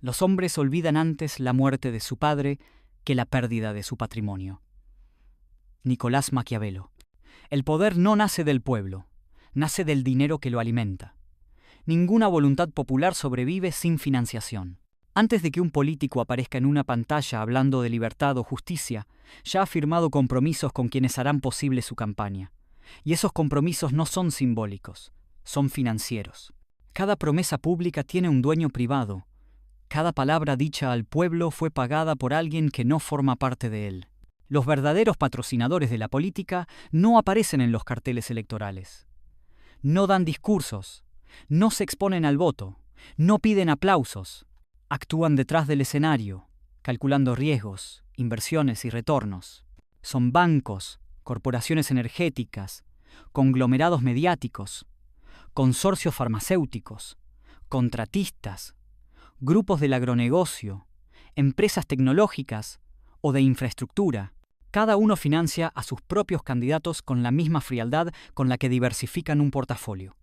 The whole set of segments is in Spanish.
Los hombres olvidan antes la muerte de su padre que la pérdida de su patrimonio. Nicolás Maquiavelo. El poder no nace del pueblo, nace del dinero que lo alimenta. Ninguna voluntad popular sobrevive sin financiación. Antes de que un político aparezca en una pantalla hablando de libertad o justicia, ya ha firmado compromisos con quienes harán posible su campaña. Y esos compromisos no son simbólicos, son financieros. Cada promesa pública tiene un dueño privado. Cada palabra dicha al pueblo fue pagada por alguien que no forma parte de él. Los verdaderos patrocinadores de la política no aparecen en los carteles electorales. No dan discursos, no se exponen al voto, no piden aplausos. Actúan detrás del escenario, calculando riesgos, inversiones y retornos. Son bancos, corporaciones energéticas, conglomerados mediáticos, consorcios farmacéuticos, contratistas, grupos del agronegocio, empresas tecnológicas o de infraestructura. Cada uno financia a sus propios candidatos con la misma frialdad con la que diversifican un portafolio.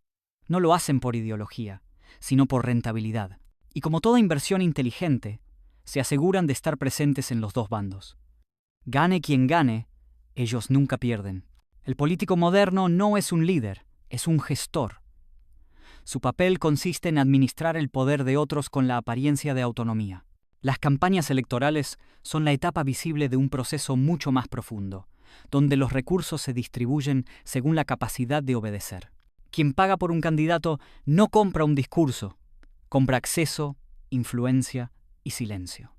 No lo hacen por ideología, sino por rentabilidad. Y como toda inversión inteligente, se aseguran de estar presentes en los dos bandos. Gane quien gane, ellos nunca pierden. El político moderno no es un líder, es un gestor. Su papel consiste en administrar el poder de otros con la apariencia de autonomía. Las campañas electorales son la etapa visible de un proceso mucho más profundo, donde los recursos se distribuyen según la capacidad de obedecer. Quien paga por un candidato no compra un discurso, compra acceso, influencia y silencio.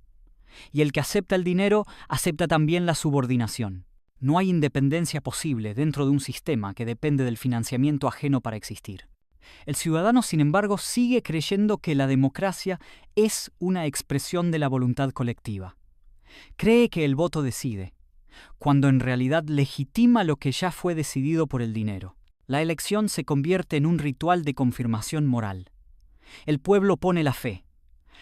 Y el que acepta el dinero acepta también la subordinación. No hay independencia posible dentro de un sistema que depende del financiamiento ajeno para existir. El ciudadano, sin embargo, sigue creyendo que la democracia es una expresión de la voluntad colectiva. Cree que el voto decide, cuando en realidad legitima lo que ya fue decidido por el dinero. La elección se convierte en un ritual de confirmación moral. El pueblo pone la fe.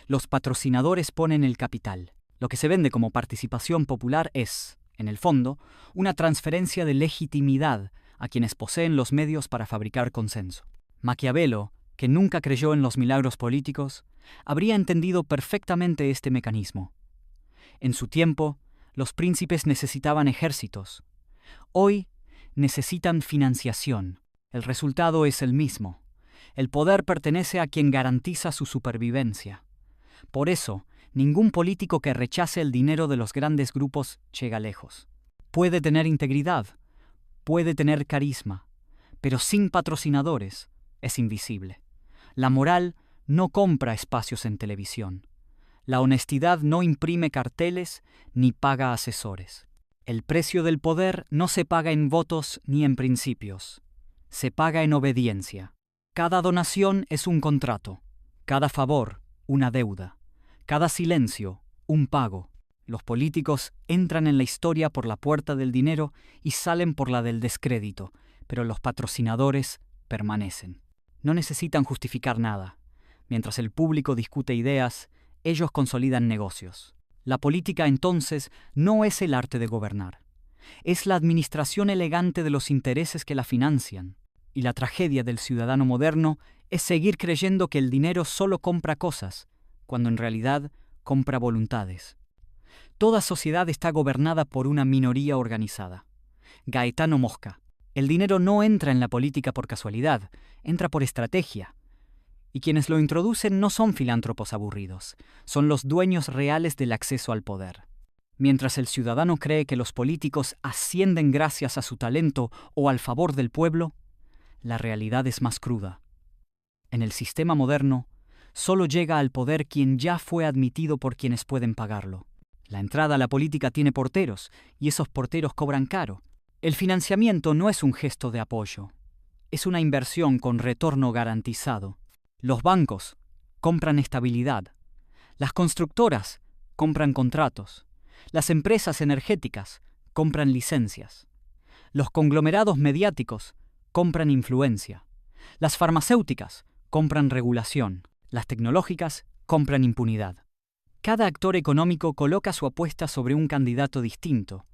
Los patrocinadores ponen el capital. Lo que se vende como participación popular es, en el fondo, una transferencia de legitimidad a quienes poseen los medios para fabricar consenso. Maquiavelo, que nunca creyó en los milagros políticos, habría entendido perfectamente este mecanismo. En su tiempo, los príncipes necesitaban ejércitos. Hoy necesitan financiación. El resultado es el mismo. El poder pertenece a quien garantiza su supervivencia. Por eso, ningún político que rechace el dinero de los grandes grupos llega lejos. Puede tener integridad, puede tener carisma, pero sin patrocinadores es invisible. La moral no compra espacios en televisión. La honestidad no imprime carteles ni paga asesores. El precio del poder no se paga en votos ni en principios. Se paga en obediencia. Cada donación es un contrato, cada favor una deuda, cada silencio un pago. Los políticos entran en la historia por la puerta del dinero y salen por la del descrédito, pero los patrocinadores permanecen. No necesitan justificar nada. Mientras el público discute ideas, ellos consolidan negocios. La política, entonces, no es el arte de gobernar. Es la administración elegante de los intereses que la financian. Y la tragedia del ciudadano moderno es seguir creyendo que el dinero solo compra cosas, cuando en realidad compra voluntades. Toda sociedad está gobernada por una minoría organizada. Gaetano Mosca. El dinero no entra en la política por casualidad, entra por estrategia. Y quienes lo introducen no son filántropos aburridos, son los dueños reales del acceso al poder. Mientras el ciudadano cree que los políticos ascienden gracias a su talento o al favor del pueblo, la realidad es más cruda. En el sistema moderno, solo llega al poder quien ya fue admitido por quienes pueden pagarlo. La entrada a la política tiene porteros, y esos porteros cobran caro. El financiamiento no es un gesto de apoyo, es una inversión con retorno garantizado. Los bancos compran estabilidad, las constructoras compran contratos, las empresas energéticas compran licencias, los conglomerados mediáticos compran influencia, las farmacéuticas compran regulación, las tecnológicas compran impunidad. Cada actor económico coloca su apuesta sobre un candidato distinto,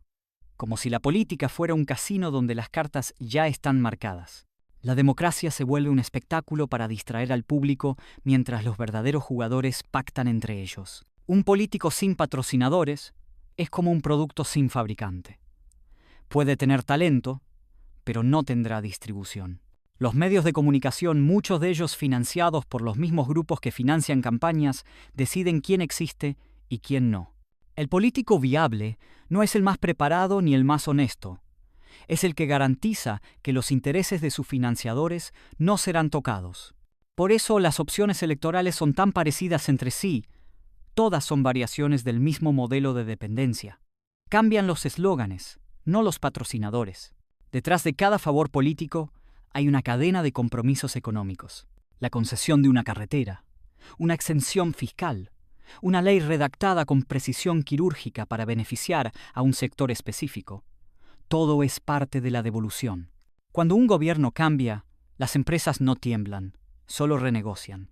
como si la política fuera un casino donde las cartas ya están marcadas. La democracia se vuelve un espectáculo para distraer al público mientras los verdaderos jugadores pactan entre ellos. Un político sin patrocinadores es como un producto sin fabricante. Puede tener talento, pero no tendrá distribución. Los medios de comunicación, muchos de ellos financiados por los mismos grupos que financian campañas, deciden quién existe y quién no. El político viable no es el más preparado ni el más honesto. Es el que garantiza que los intereses de sus financiadores no serán tocados. Por eso las opciones electorales son tan parecidas entre sí. Todas son variaciones del mismo modelo de dependencia. Cambian los eslóganes, no los patrocinadores. Detrás de cada favor político hay una cadena de compromisos económicos. La concesión de una carretera, una exención fiscal, una ley redactada con precisión quirúrgica para beneficiar a un sector específico. Todo es parte de la devolución. Cuando un gobierno cambia, las empresas no tiemblan, solo renegocian.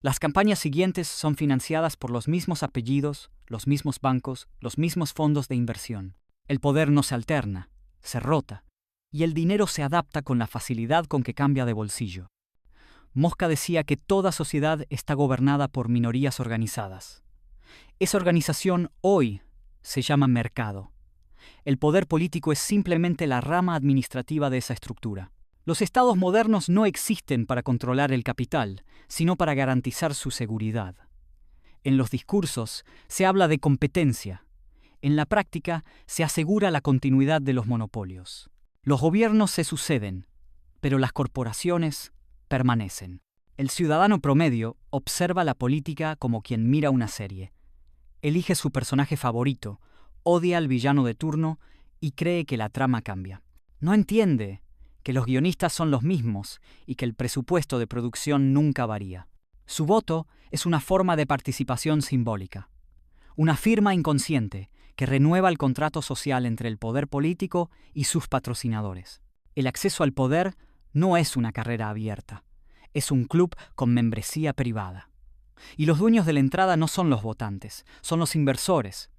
Las campañas siguientes son financiadas por los mismos apellidos, los mismos bancos, los mismos fondos de inversión. El poder no se alterna, se rota, y el dinero se adapta con la facilidad con que cambia de bolsillo. Mosca decía que toda sociedad está gobernada por minorías organizadas. Esa organización hoy se llama mercado. El poder político es simplemente la rama administrativa de esa estructura. Los estados modernos no existen para controlar el capital, sino para garantizar su seguridad. En los discursos se habla de competencia. En la práctica se asegura la continuidad de los monopolios. Los gobiernos se suceden, pero las corporaciones permanecen. El ciudadano promedio observa la política como quien mira una serie. Elige su personaje favorito, odia al villano de turno y cree que la trama cambia. No entiende que los guionistas son los mismos y que el presupuesto de producción nunca varía. Su voto es una forma de participación simbólica, una firma inconsciente que renueva el contrato social entre el poder político y sus patrocinadores. El acceso al poder no es una carrera abierta, es un club con membresía privada. Y los dueños de la entrada no son los votantes, son los inversores.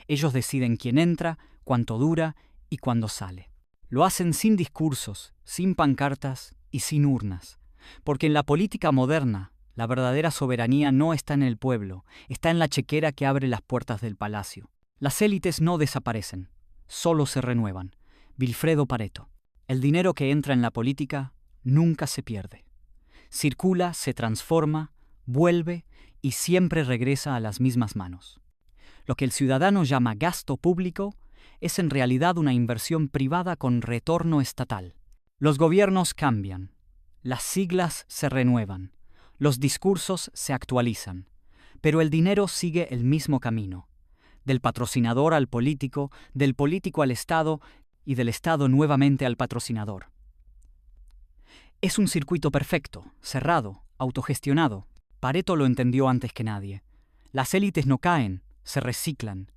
Ellos deciden quién entra, cuánto dura y cuándo sale. Lo hacen sin discursos, sin pancartas y sin urnas, porque en la política moderna la verdadera soberanía no está en el pueblo, está en la chequera que abre las puertas del palacio. Las élites no desaparecen, solo se renuevan. Vilfredo Pareto. El dinero que entra en la política nunca se pierde. Circula, se transforma, vuelve y siempre regresa a las mismas manos. Lo que el ciudadano llama gasto público es en realidad una inversión privada con retorno estatal. Los gobiernos cambian, las siglas se renuevan, los discursos se actualizan, pero el dinero sigue el mismo camino. Del patrocinador al político, del político al Estado y del Estado nuevamente al patrocinador. Es un circuito perfecto, cerrado, autogestionado. Pareto lo entendió antes que nadie. Las élites no caen, se reciclan.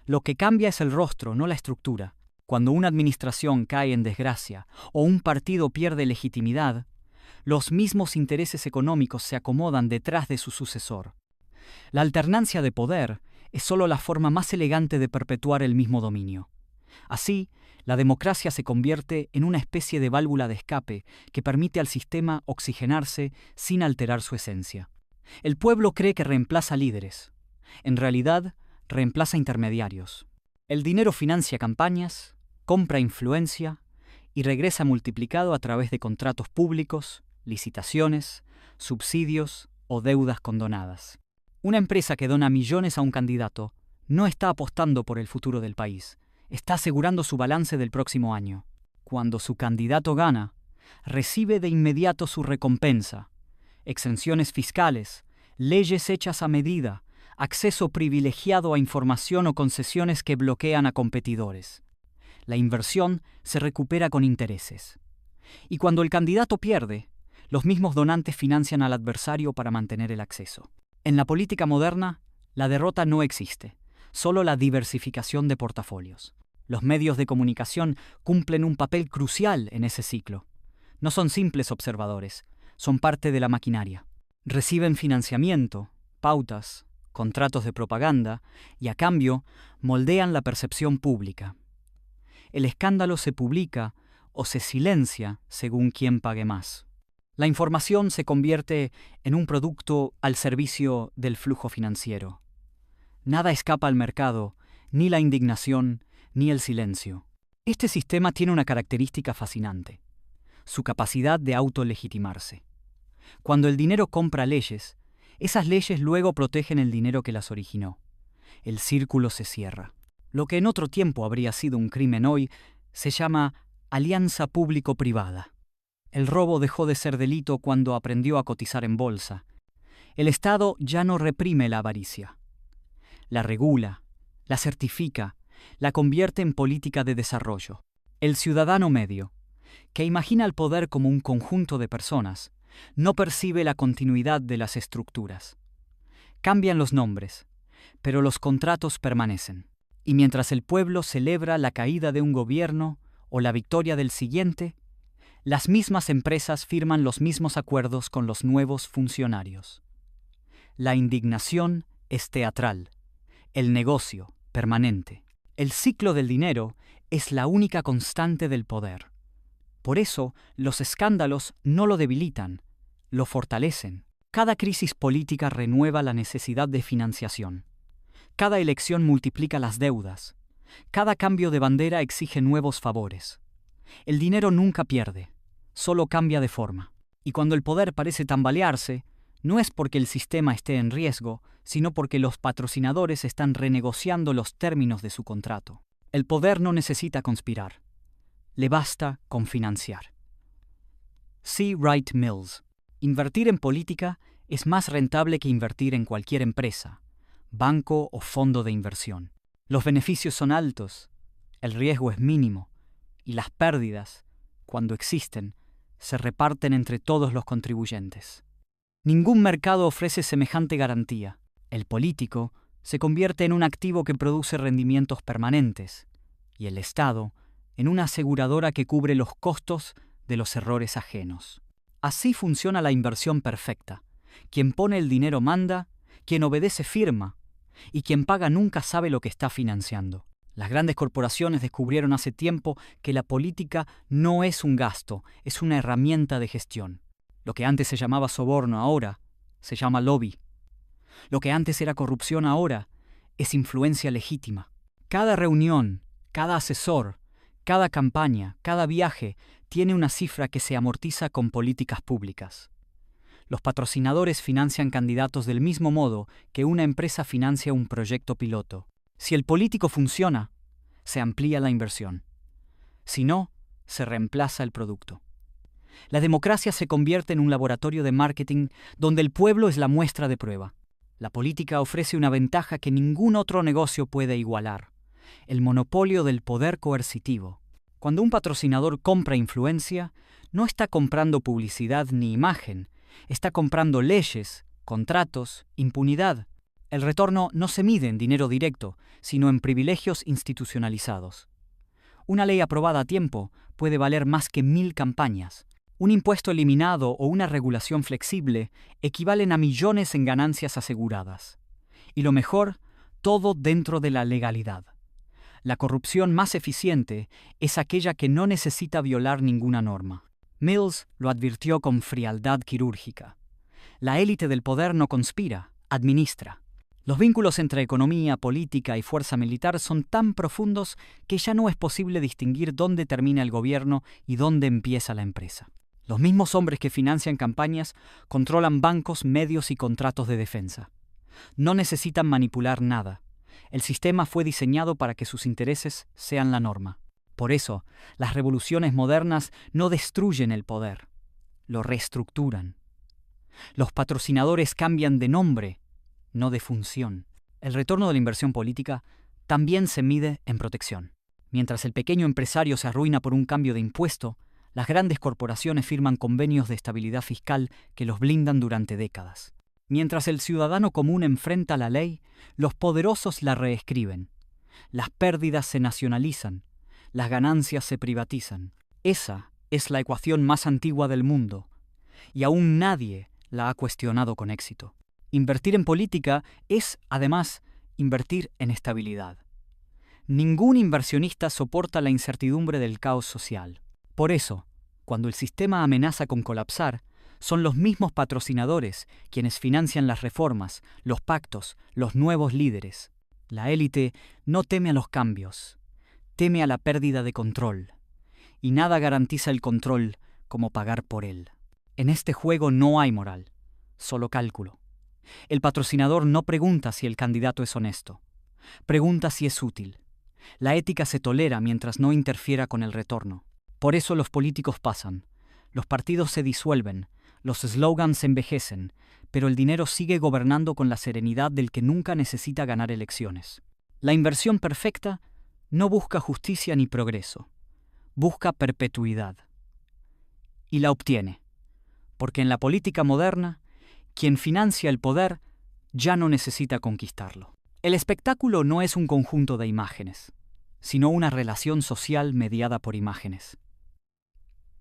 Lo que cambia es el rostro, no la estructura. Cuando una administración cae en desgracia o un partido pierde legitimidad, los mismos intereses económicos se acomodan detrás de su sucesor. La alternancia de poder es solo la forma más elegante de perpetuar el mismo dominio. Así, la democracia se convierte en una especie de válvula de escape que permite al sistema oxigenarse sin alterar su esencia. El pueblo cree que reemplaza líderes. En realidad, reemplaza intermediarios. El dinero financia campañas, compra influencia y regresa multiplicado a través de contratos públicos, licitaciones, subsidios o deudas condonadas. Una empresa que dona millones a un candidato no está apostando por el futuro del país, está asegurando su balance del próximo año. Cuando su candidato gana, recibe de inmediato su recompensa: exenciones fiscales, leyes hechas a medida, acceso privilegiado a información o concesiones que bloquean a competidores. La inversión se recupera con intereses. Y cuando el candidato pierde, los mismos donantes financian al adversario para mantener el acceso. En la política moderna, la derrota no existe, solo la diversificación de portafolios. Los medios de comunicación cumplen un papel crucial en ese ciclo. No son simples observadores, son parte de la maquinaria. Reciben financiamiento, pautas, contratos de propaganda y a cambio moldean la percepción pública. El escándalo se publica o se silencia según quién pague más. La información se convierte en un producto al servicio del flujo financiero. Nada escapa al mercado, ni la indignación, ni el silencio. Este sistema tiene una característica fascinante: su capacidad de autolegitimarse. Cuando el dinero compra leyes, esas leyes luego protegen el dinero que las originó. El círculo se cierra. Lo que en otro tiempo habría sido un crimen hoy se llama alianza público-privada. El robo dejó de ser delito cuando aprendió a cotizar en bolsa. El Estado ya no reprime la avaricia. La regula, la certifica, la convierte en política de desarrollo. El ciudadano medio, que imagina el poder como un conjunto de personas, no percibe la continuidad de las estructuras. Cambian los nombres, pero los contratos permanecen. Y mientras el pueblo celebra la caída de un gobierno o la victoria del siguiente, las mismas empresas firman los mismos acuerdos con los nuevos funcionarios. La indignación es teatral, el negocio permanente. El ciclo del dinero es la única constante del poder. Por eso, los escándalos no lo debilitan, lo fortalecen. Cada crisis política renueva la necesidad de financiación. Cada elección multiplica las deudas. Cada cambio de bandera exige nuevos favores. El dinero nunca pierde, solo cambia de forma. Y cuando el poder parece tambalearse, no es porque el sistema esté en riesgo, sino porque los patrocinadores están renegociando los términos de su contrato. El poder no necesita conspirar. Le basta con financiar. C. Wright Mills. Invertir en política es más rentable que invertir en cualquier empresa, banco o fondo de inversión. Los beneficios son altos, el riesgo es mínimo, y las pérdidas, cuando existen, se reparten entre todos los contribuyentes. Ningún mercado ofrece semejante garantía. El político se convierte en un activo que produce rendimientos permanentes, y el Estado en una aseguradora que cubre los costos de los errores ajenos. Así funciona la inversión perfecta. Quien pone el dinero manda, quien obedece firma, y quien paga nunca sabe lo que está financiando. Las grandes corporaciones descubrieron hace tiempo que la política no es un gasto, es una herramienta de gestión. Lo que antes se llamaba soborno ahora se llama lobby. Lo que antes era corrupción ahora es influencia legítima. Cada reunión, cada asesor, cada campaña, cada viaje tiene una cifra que se amortiza con políticas públicas. Los patrocinadores financian candidatos del mismo modo que una empresa financia un proyecto piloto. Si el político funciona, se amplía la inversión. Si no, se reemplaza el producto. La democracia se convierte en un laboratorio de marketing donde el pueblo es la muestra de prueba. La política ofrece una ventaja que ningún otro negocio puede igualar: el monopolio del poder coercitivo. Cuando un patrocinador compra influencia, no está comprando publicidad ni imagen, está comprando leyes, contratos, impunidad. El retorno no se mide en dinero directo, sino en privilegios institucionalizados. Una ley aprobada a tiempo puede valer más que 1000 campañas. Un impuesto eliminado o una regulación flexible equivalen a millones en ganancias aseguradas. Y lo mejor, todo dentro de la legalidad. La corrupción más eficiente es aquella que no necesita violar ninguna norma. Mills lo advirtió con frialdad quirúrgica. La élite del poder no conspira, administra. Los vínculos entre economía, política y fuerza militar son tan profundos que ya no es posible distinguir dónde termina el gobierno y dónde empieza la empresa. Los mismos hombres que financian campañas controlan bancos, medios y contratos de defensa. No necesitan manipular nada. El sistema fue diseñado para que sus intereses sean la norma. Por eso, las revoluciones modernas no destruyen el poder, lo reestructuran. Los patrocinadores cambian de nombre, no de función. El retorno de la inversión política también se mide en protección. Mientras el pequeño empresario se arruina por un cambio de impuesto, las grandes corporaciones firman convenios de estabilidad fiscal que los blindan durante décadas. Mientras el ciudadano común enfrenta la ley, los poderosos la reescriben. Las pérdidas se nacionalizan, las ganancias se privatizan. Esa es la ecuación más antigua del mundo, y aún nadie la ha cuestionado con éxito. Invertir en política es, además, invertir en estabilidad. Ningún inversionista soporta la incertidumbre del caos social. Por eso, cuando el sistema amenaza con colapsar, son los mismos patrocinadores quienes financian las reformas, los pactos, los nuevos líderes. La élite no teme a los cambios, teme a la pérdida de control. Y nada garantiza el control como pagar por él. En este juego no hay moral, solo cálculo. El patrocinador no pregunta si el candidato es honesto, pregunta si es útil. La ética se tolera mientras no interfiera con el retorno. Por eso los políticos pasan, los partidos se disuelven, los slogans envejecen, pero el dinero sigue gobernando con la serenidad del que nunca necesita ganar elecciones. La inversión perfecta no busca justicia ni progreso, busca perpetuidad. Y la obtiene, porque en la política moderna, quien financia el poder ya no necesita conquistarlo. El espectáculo no es un conjunto de imágenes, sino una relación social mediada por imágenes.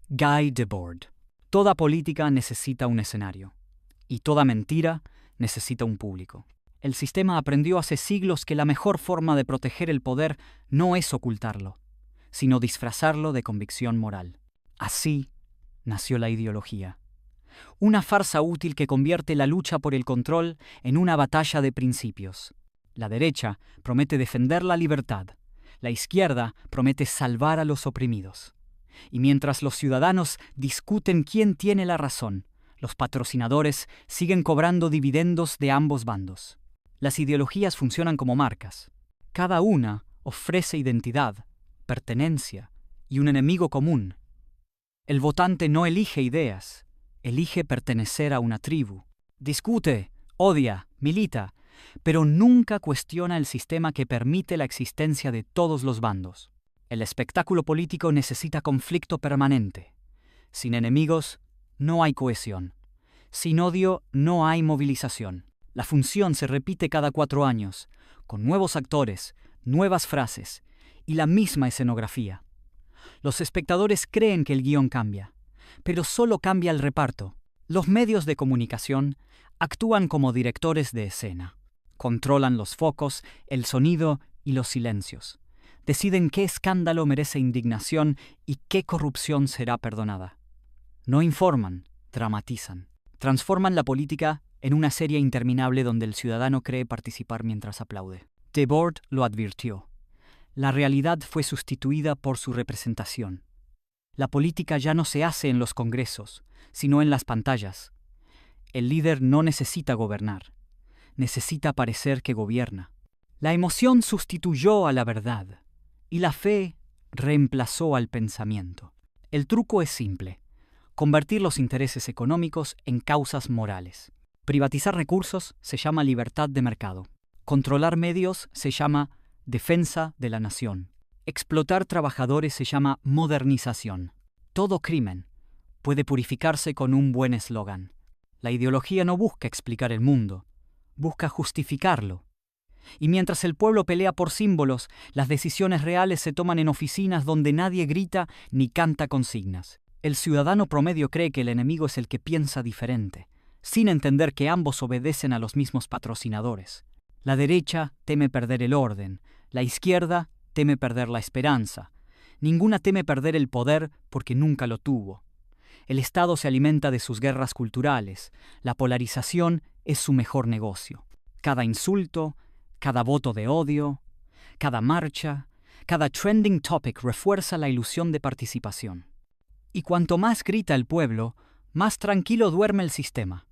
Guy Debord. Toda política necesita un escenario, y toda mentira necesita un público. El sistema aprendió hace siglos que la mejor forma de proteger el poder no es ocultarlo, sino disfrazarlo de convicción moral. Así nació la ideología. Una farsa útil que convierte la lucha por el control en una batalla de principios. La derecha promete defender la libertad, la izquierda promete salvar a los oprimidos. Y mientras los ciudadanos discuten quién tiene la razón, los patrocinadores siguen cobrando dividendos de ambos bandos. Las ideologías funcionan como marcas. Cada una ofrece identidad, pertenencia y un enemigo común. El votante no elige ideas, elige pertenecer a una tribu. Discute, odia, milita, pero nunca cuestiona el sistema que permite la existencia de todos los bandos. El espectáculo político necesita conflicto permanente. Sin enemigos, no hay cohesión. Sin odio, no hay movilización. La función se repite cada 4 años, con nuevos actores, nuevas frases y la misma escenografía. Los espectadores creen que el guión cambia, pero solo cambia el reparto. Los medios de comunicación actúan como directores de escena. Controlan los focos, el sonido y los silencios. Deciden qué escándalo merece indignación y qué corrupción será perdonada. No informan, dramatizan. Transforman la política en una serie interminable donde el ciudadano cree participar mientras aplaude. Debord lo advirtió. La realidad fue sustituida por su representación. La política ya no se hace en los congresos, sino en las pantallas. El líder no necesita gobernar, necesita parecer que gobierna. La emoción sustituyó a la verdad. Y la fe reemplazó al pensamiento. El truco es simple: convertir los intereses económicos en causas morales. Privatizar recursos se llama libertad de mercado. Controlar medios se llama defensa de la nación. Explotar trabajadores se llama modernización. Todo crimen puede purificarse con un buen eslogan. La ideología no busca explicar el mundo, busca justificarlo. Y mientras el pueblo pelea por símbolos, las decisiones reales se toman en oficinas donde nadie grita ni canta consignas. El ciudadano promedio cree que el enemigo es el que piensa diferente, sin entender que ambos obedecen a los mismos patrocinadores. La derecha teme perder el orden, la izquierda teme perder la esperanza. Ninguna teme perder el poder porque nunca lo tuvo. El Estado se alimenta de sus guerras culturales. La polarización es su mejor negocio. Cada insulto, cada voto de odio, cada marcha, cada trending topic refuerza la ilusión de participación. Y cuanto más grita el pueblo, más tranquilo duerme el sistema.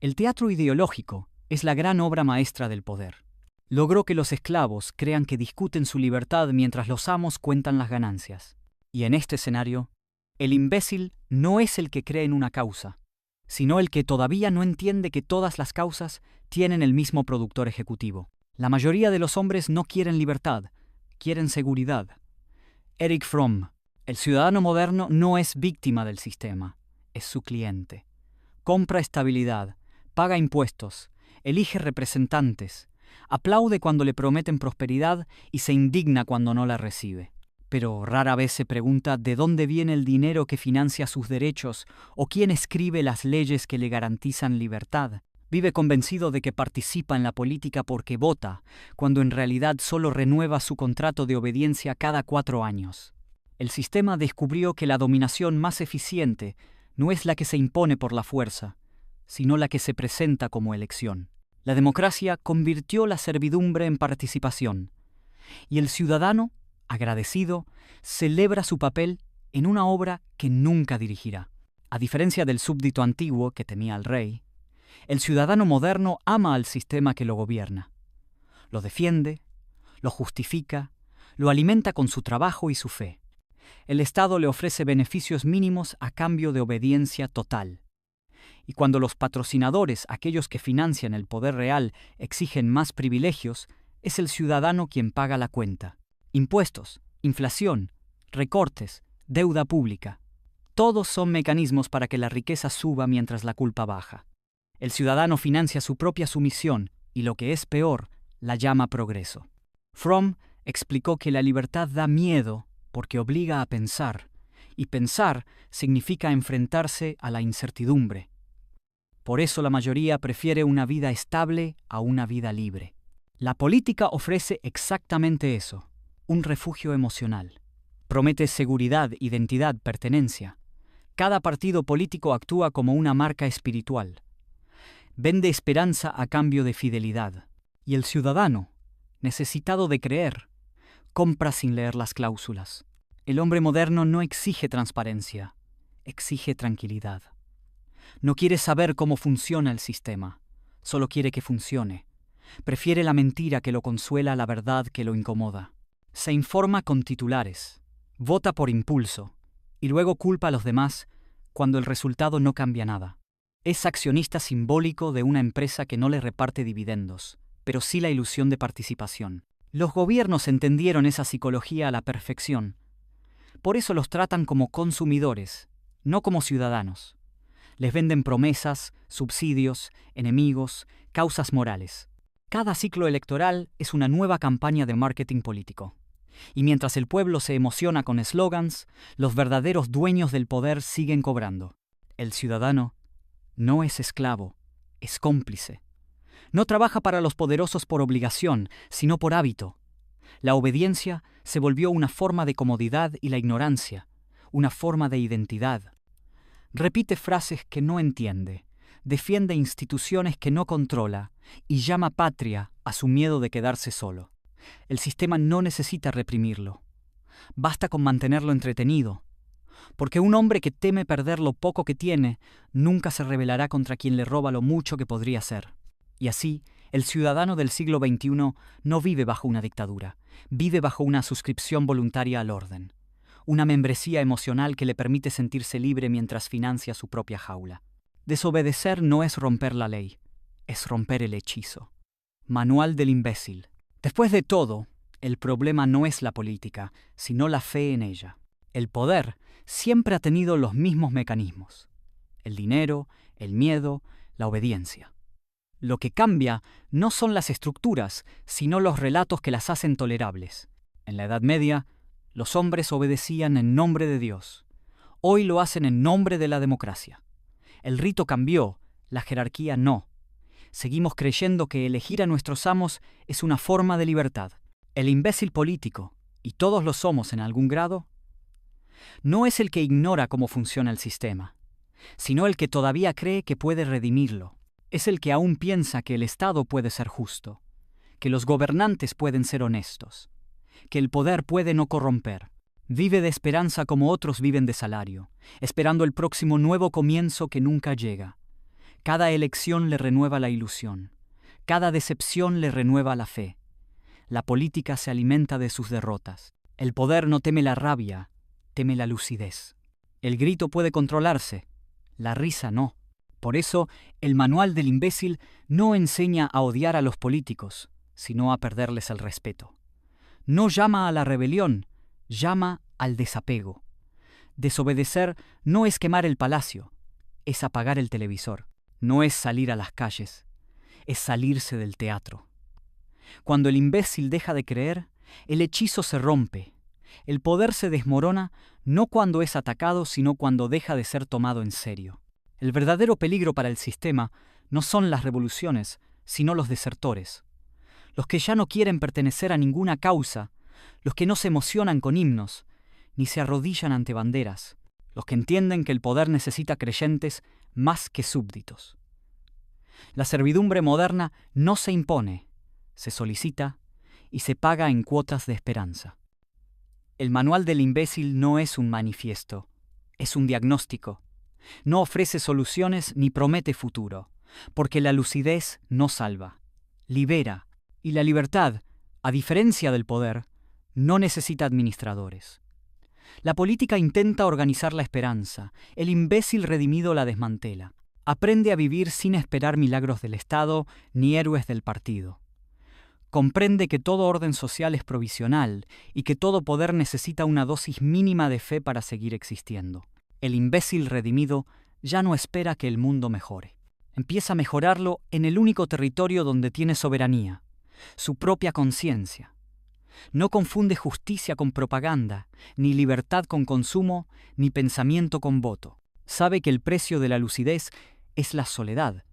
El teatro ideológico es la gran obra maestra del poder. Logró que los esclavos crean que discuten su libertad mientras los amos cuentan las ganancias. Y en este escenario, el imbécil no es el que cree en una causa, sino el que todavía no entiende que todas las causas tienen el mismo productor ejecutivo. La mayoría de los hombres no quieren libertad, quieren seguridad. Erich Fromm: el ciudadano moderno no es víctima del sistema, es su cliente. Compra estabilidad, paga impuestos, elige representantes, aplaude cuando le prometen prosperidad y se indigna cuando no la recibe. Pero rara vez se pregunta de dónde viene el dinero que financia sus derechos o quién escribe las leyes que le garantizan libertad. Vive convencido de que participa en la política porque vota, cuando en realidad solo renueva su contrato de obediencia cada 4 años. El sistema descubrió que la dominación más eficiente no es la que se impone por la fuerza, sino la que se presenta como elección. La democracia convirtió la servidumbre en participación, y el ciudadano, agradecido, celebra su papel en una obra que nunca dirigirá. A diferencia del súbdito antiguo que temía al rey, el ciudadano moderno ama al sistema que lo gobierna. Lo defiende, lo justifica, lo alimenta con su trabajo y su fe. El Estado le ofrece beneficios mínimos a cambio de obediencia total. Y cuando los patrocinadores, aquellos que financian el poder real, exigen más privilegios, es el ciudadano quien paga la cuenta. Impuestos, inflación, recortes, deuda pública. Todos son mecanismos para que la riqueza suba mientras la culpa baja. El ciudadano financia su propia sumisión y, lo que es peor, la llama progreso. Fromm explicó que la libertad da miedo porque obliga a pensar, y pensar significa enfrentarse a la incertidumbre. Por eso la mayoría prefiere una vida estable a una vida libre. La política ofrece exactamente eso, un refugio emocional. Promete seguridad, identidad, pertenencia. Cada partido político actúa como una marca espiritual. Vende esperanza a cambio de fidelidad. Y el ciudadano, necesitado de creer, compra sin leer las cláusulas. El hombre moderno no exige transparencia, exige tranquilidad. No quiere saber cómo funciona el sistema, solo quiere que funcione. Prefiere la mentira que lo consuela a la verdad que lo incomoda. Se informa con titulares, vota por impulso y luego culpa a los demás cuando el resultado no cambia nada. Es accionista simbólico de una empresa que no le reparte dividendos, pero sí la ilusión de participación. Los gobiernos entendieron esa psicología a la perfección. Por eso los tratan como consumidores, no como ciudadanos. Les venden promesas, subsidios, enemigos, causas morales. Cada ciclo electoral es una nueva campaña de marketing político. Y mientras el pueblo se emociona con eslogans, los verdaderos dueños del poder siguen cobrando. El ciudadano no es esclavo, es cómplice. No trabaja para los poderosos por obligación, sino por hábito. La obediencia se volvió una forma de comodidad y la ignorancia, una forma de identidad. Repite frases que no entiende, defiende instituciones que no controla y llama patria a su miedo de quedarse solo. El sistema no necesita reprimirlo. Basta con mantenerlo entretenido, porque un hombre que teme perder lo poco que tiene nunca se rebelará contra quien le roba lo mucho que podría ser. Y así, el ciudadano del siglo XXI no vive bajo una dictadura, vive bajo una suscripción voluntaria al orden, una membresía emocional que le permite sentirse libre mientras financia su propia jaula. Desobedecer no es romper la ley, es romper el hechizo. Manual del imbécil. Después de todo, el problema no es la política, sino la fe en ella. El poder siempre ha tenido los mismos mecanismos: el dinero, el miedo, la obediencia. Lo que cambia no son las estructuras, sino los relatos que las hacen tolerables. En la Edad Media, los hombres obedecían en nombre de Dios. Hoy lo hacen en nombre de la democracia. El rito cambió, la jerarquía no. Seguimos creyendo que elegir a nuestros amos es una forma de libertad. El imbécil político, y todos lo somos en algún grado, no es el que ignora cómo funciona el sistema, sino el que todavía cree que puede redimirlo. Es el que aún piensa que el Estado puede ser justo, que los gobernantes pueden ser honestos, que el poder puede no corromper. Vive de esperanza como otros viven de salario, esperando el próximo nuevo comienzo que nunca llega. Cada elección le renueva la ilusión, cada decepción le renueva la fe. La política se alimenta de sus derrotas. El poder no teme la rabia, teme la lucidez. El grito puede controlarse, la risa no. Por eso, el manual del imbécil no enseña a odiar a los políticos, sino a perderles el respeto. No llama a la rebelión, llama al desapego. Desobedecer no es quemar el palacio, es apagar el televisor. No es salir a las calles, es salirse del teatro. Cuando el imbécil deja de creer, el hechizo se rompe. El poder se desmorona no cuando es atacado, sino cuando deja de ser tomado en serio. El verdadero peligro para el sistema no son las revoluciones, sino los desertores. Los que ya no quieren pertenecer a ninguna causa, los que no se emocionan con himnos, ni se arrodillan ante banderas, los que entienden que el poder necesita creyentes más que súbditos. La servidumbre moderna no se impone, se solicita y se paga en cuotas de esperanza. El manual del imbécil no es un manifiesto, es un diagnóstico. No ofrece soluciones ni promete futuro, porque la lucidez no salva, libera, y la libertad, a diferencia del poder, no necesita administradores. La política intenta organizar la esperanza, el imbécil redimido la desmantela. Aprende a vivir sin esperar milagros del Estado ni héroes del partido. Comprende que todo orden social es provisional y que todo poder necesita una dosis mínima de fe para seguir existiendo. El imbécil redimido ya no espera que el mundo mejore. Empieza a mejorarlo en el único territorio donde tiene soberanía, su propia conciencia. No confunde justicia con propaganda, ni libertad con consumo, ni pensamiento con voto. Sabe que el precio de la lucidez es la soledad,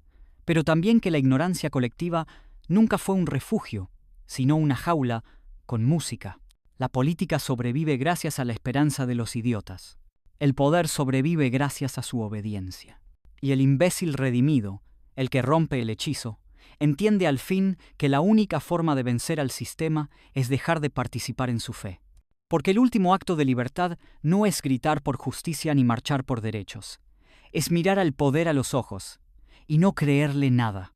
pero también que la ignorancia colectiva nunca fue un refugio, sino una jaula con música. La política sobrevive gracias a la esperanza de los idiotas. El poder sobrevive gracias a su obediencia. Y el imbécil redimido, el que rompe el hechizo, entiende al fin que la única forma de vencer al sistema es dejar de participar en su fe. Porque el último acto de libertad no es gritar por justicia ni marchar por derechos. Es mirar al poder a los ojos y no creerle nada.